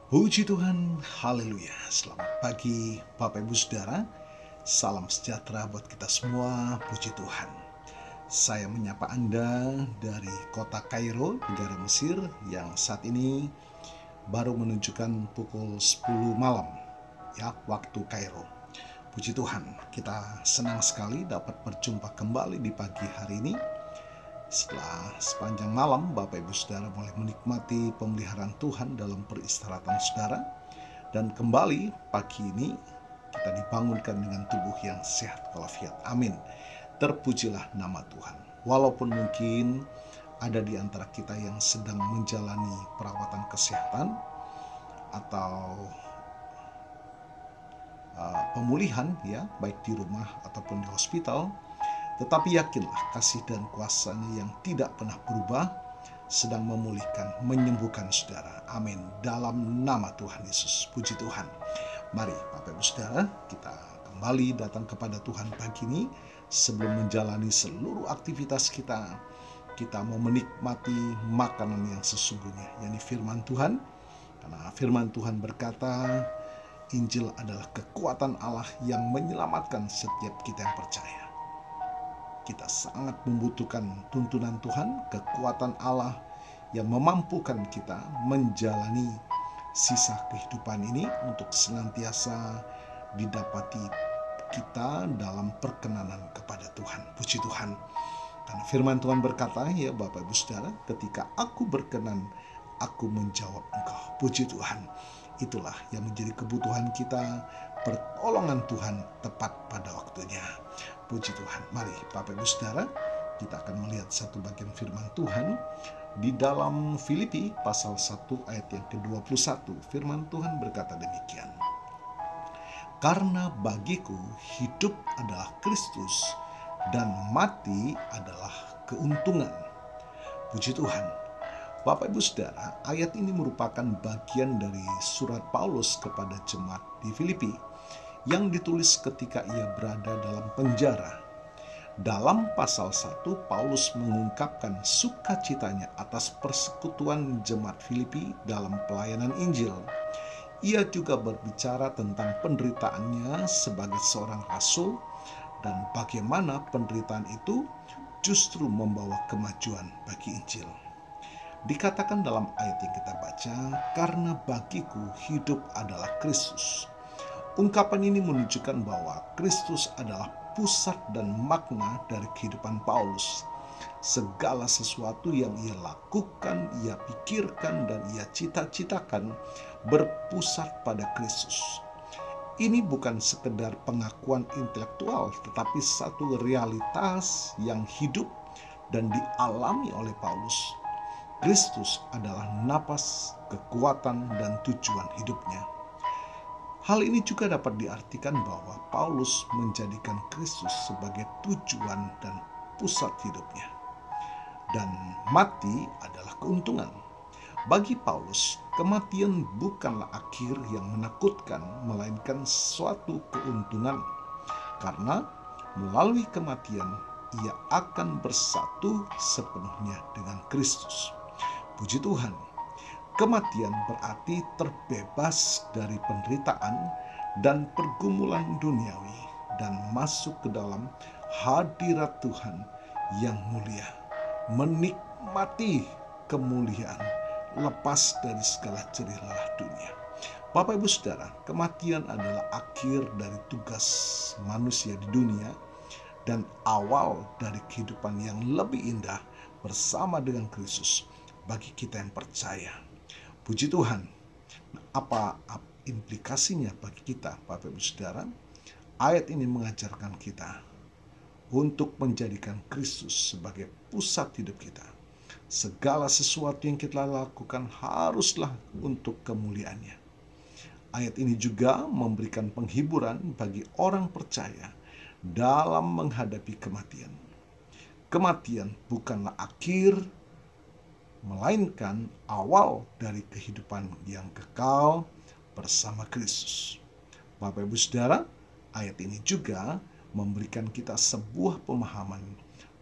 Puji Tuhan, haleluya. Selamat pagi Bapak Ibu Saudara. Salam sejahtera buat kita semua, puji Tuhan. Saya menyapa Anda dari kota Kairo, negara Mesir, yang saat ini baru menunjukkan pukul 10 malam, ya, waktu Kairo. Puji Tuhan, kita senang sekali dapat berjumpa kembali di pagi hari ini. Setelah sepanjang malam Bapak Ibu Saudara mulai menikmati pemeliharaan Tuhan dalam peristirahatan saudara, dan kembali pagi ini kita dibangunkan dengan tubuh yang sehat walafiat. Amin. Terpujilah nama Tuhan. Walaupun mungkin ada di antara kita yang sedang menjalani perawatan kesehatan atau pemulihan, ya, baik di rumah ataupun di hospital, tetapi yakinlah kasih dan kuasa-Nya yang tidak pernah berubah sedang memulihkan, menyembuhkan saudara. Amin. Dalam nama Tuhan Yesus. Puji Tuhan. Mari Bapak Ibu Saudara, kita kembali datang kepada Tuhan pagi ini. Sebelum menjalani seluruh aktivitas kita, kita mau menikmati makanan yang sesungguhnya, yakni firman Tuhan. Karena firman Tuhan berkata, Injil adalah kekuatan Allah yang menyelamatkan setiap kita yang percaya. Kita sangat membutuhkan tuntunan Tuhan, kekuatan Allah yang memampukan kita menjalani sisa kehidupan ini untuk senantiasa didapati kita dalam perkenanan kepada Tuhan. Puji Tuhan. Karena firman Tuhan berkata, ya Bapak Ibu Saudara, ketika aku berkenan, aku menjawab engkau. Puji Tuhan. Itulah yang menjadi kebutuhan kita, pertolongan Tuhan tepat pada waktunya. Puji Tuhan. Mari Bapak Ibu Saudara, kita akan melihat satu bagian firman Tuhan di dalam Filipi pasal 1 ayat yang ke-21. Firman Tuhan berkata demikian. Karena bagiku hidup adalah Kristus dan mati adalah keuntungan. Puji Tuhan. Bapak Ibu Saudara, ayat ini merupakan bagian dari surat Paulus kepada jemaat di Filipi yang ditulis ketika ia berada dalam penjara. Dalam pasal 1, Paulus mengungkapkan sukacitanya atas persekutuan jemaat Filipi dalam pelayanan Injil. Ia juga berbicara tentang penderitaannya sebagai seorang rasul dan bagaimana penderitaan itu justru membawa kemajuan bagi Injil. Dikatakan dalam ayat yang kita baca, karena bagiku hidup adalah Kristus. Ungkapan ini menunjukkan bahwa Kristus adalah pusat dan makna dari kehidupan Paulus. Segala sesuatu yang ia lakukan, ia pikirkan, dan ia cita-citakan berpusat pada Kristus. Ini bukan sekedar pengakuan intelektual, tetapi satu realitas yang hidup dan dialami oleh Paulus. Kristus adalah napas, kekuatan, dan tujuan hidupnya. Hal ini juga dapat diartikan bahwa Paulus menjadikan Kristus sebagai tujuan dan pusat hidupnya. Dan mati adalah keuntungan. Bagi Paulus, kematian bukanlah akhir yang menakutkan, melainkan suatu keuntungan. Karena melalui kematian, ia akan bersatu sepenuhnya dengan Kristus. Puji Tuhan, kematian berarti terbebas dari penderitaan dan pergumulan duniawi dan masuk ke dalam hadirat Tuhan yang mulia, menikmati kemuliaan, lepas dari segala jerih lelah dunia. Bapak Ibu Saudara, kematian adalah akhir dari tugas manusia di dunia dan awal dari kehidupan yang lebih indah bersama dengan Kristus bagi kita yang percaya. Puji Tuhan. Apa implikasinya bagi kita, Bapak Ibu Saudara? Ayat ini mengajarkan kita untuk menjadikan Kristus sebagai pusat hidup kita. Segala sesuatu yang kita lakukan haruslah untuk kemuliaannya. Ayat ini juga memberikan penghiburan bagi orang percaya dalam menghadapi kematian. Kematian bukanlah akhir, melainkan awal dari kehidupan yang kekal bersama Kristus. Bapak Ibu Saudara, ayat ini juga memberikan kita sebuah pemahaman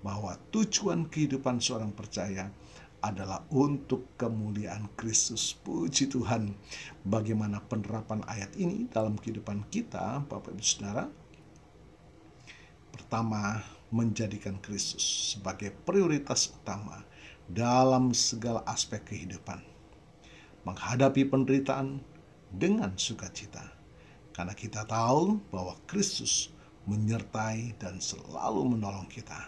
bahwa tujuan kehidupan seorang percaya adalah untuk kemuliaan Kristus. Puji Tuhan. Bagaimana penerapan ayat ini dalam kehidupan kita, Bapak Ibu Saudara? Pertama, menjadikan Kristus sebagai prioritas utama dalam segala aspek kehidupan. Menghadapi penderitaan dengan sukacita. Karena kita tahu bahwa Kristus menyertai dan selalu menolong kita.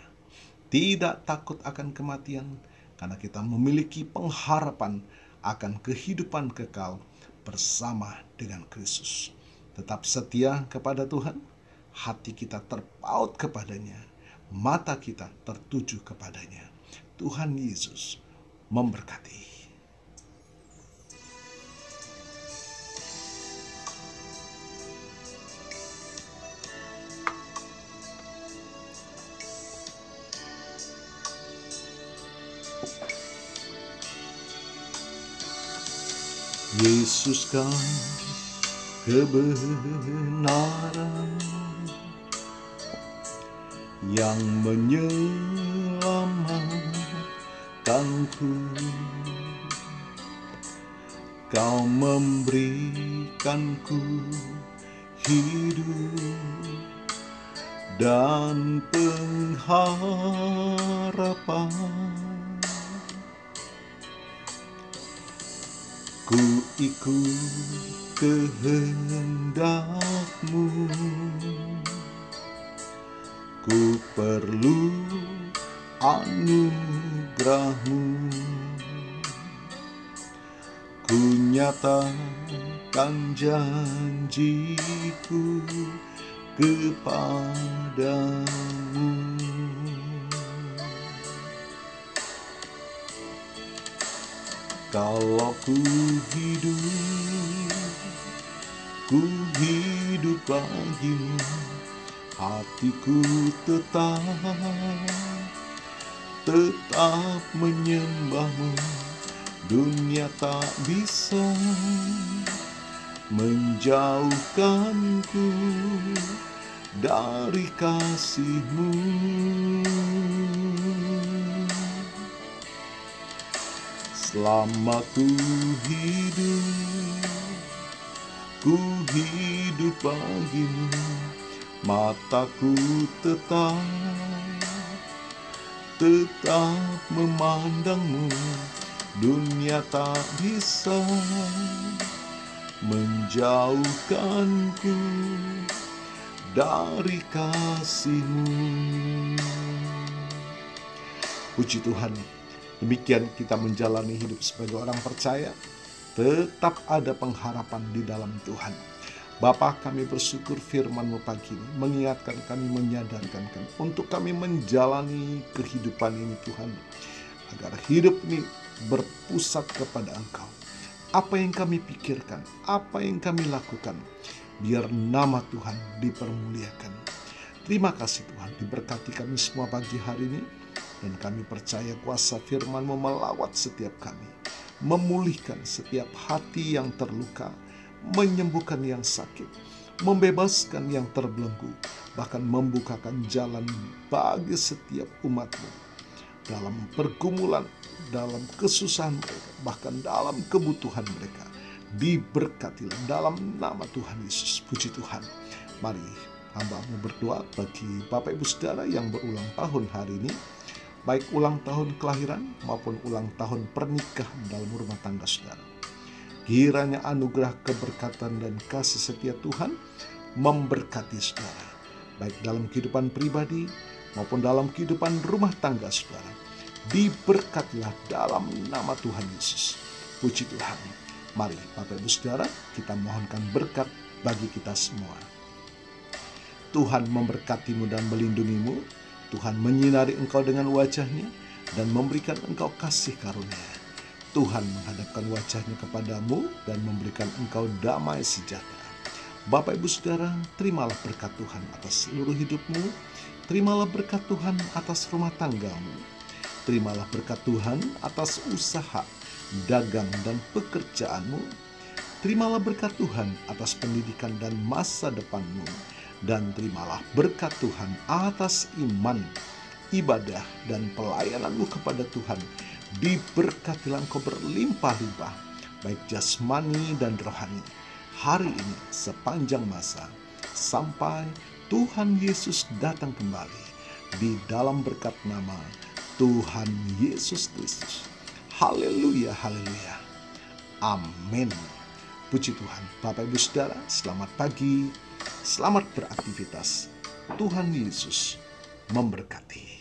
Tidak takut akan kematian, karena kita memiliki pengharapan akan kehidupan kekal bersama dengan Kristus. Tetap setia kepada Tuhan, hati kita terpaut kepadanya, mata kita tertuju kepadanya. Tuhan Yesus memberkati. Yesuskah kebenaran yang menyelamatkanku? Kau memberikanku hidup dan pengharapan. Ku ikut kehendak-Mu, ku perlu anugerah-Mu. Ku nyatakan janjiku kepadamu. Kalau ku hidup bagimu, hatiku tetap menyembah-Mu. Dunia tak bisa menjauhkanku dari kasih-Mu. Selama ku hidup bagimu, mataku tetap memandang-Mu. Dunia tak bisa menjauhkanku dari kasih-Mu. Puji Tuhan. Demikian kita menjalani hidup sebagai orang percaya, tetap ada pengharapan di dalam Tuhan. Bapa, kami bersyukur firman-Mu pagi ini mengingatkan kami, menyadarkan kami untuk kami menjalani kehidupan ini Tuhan, agar hidup ini berpusat kepada Engkau. Apa yang kami pikirkan, apa yang kami lakukan, biar nama Tuhan dipermuliakan. Terima kasih Tuhan, diberkati kami semua pagi hari ini. Dan kami percaya kuasa firman-Mu melawat setiap kami, memulihkan setiap hati yang terluka, menyembuhkan yang sakit, membebaskan yang terbelenggu, bahkan membukakan jalan bagi setiap umat-Mu dalam pergumulan, dalam kesusahan mereka, bahkan dalam kebutuhan mereka. Diberkatilah dalam nama Tuhan Yesus. Puji Tuhan. Mari hamba-Mu berdoa bagi Bapak Ibu Saudara yang berulang tahun hari ini, baik ulang tahun kelahiran maupun ulang tahun pernikahan dalam rumah tangga saudara. Kiranya anugerah, keberkatan, dan kasih setia Tuhan memberkati saudara, baik dalam kehidupan pribadi maupun dalam kehidupan rumah tangga saudara. Diberkatilah dalam nama Tuhan Yesus. Puji Tuhan. Mari Bapak Ibu Saudara, kita mohonkan berkat bagi kita semua. Tuhan memberkati-Mu dan melindungi-Mu. Tuhan menyinari engkau dengan wajah-Nya dan memberikan engkau kasih karunia. Tuhan menghadapkan wajah-Nya kepadamu dan memberikan engkau damai sejahtera. Bapak Ibu Saudara, terimalah berkat Tuhan atas seluruh hidupmu. Terimalah berkat Tuhan atas rumah tanggamu. Terimalah berkat Tuhan atas usaha, dagang, dan pekerjaanmu. Terimalah berkat Tuhan atas pendidikan dan masa depanmu. Dan terimalah berkat Tuhan atas iman, ibadah, dan pelayananmu kepada Tuhan diberkatilah engkau berlimpah-limpah, baik jasmani dan rohani, hari ini sepanjang masa, sampai Tuhan Yesus datang kembali, di dalam berkat nama Tuhan Yesus Kristus. Haleluya, haleluya. Amin. Puji Tuhan. Bapak Ibu Saudara, selamat pagi, selamat beraktivitas. Tuhan Yesus memberkati.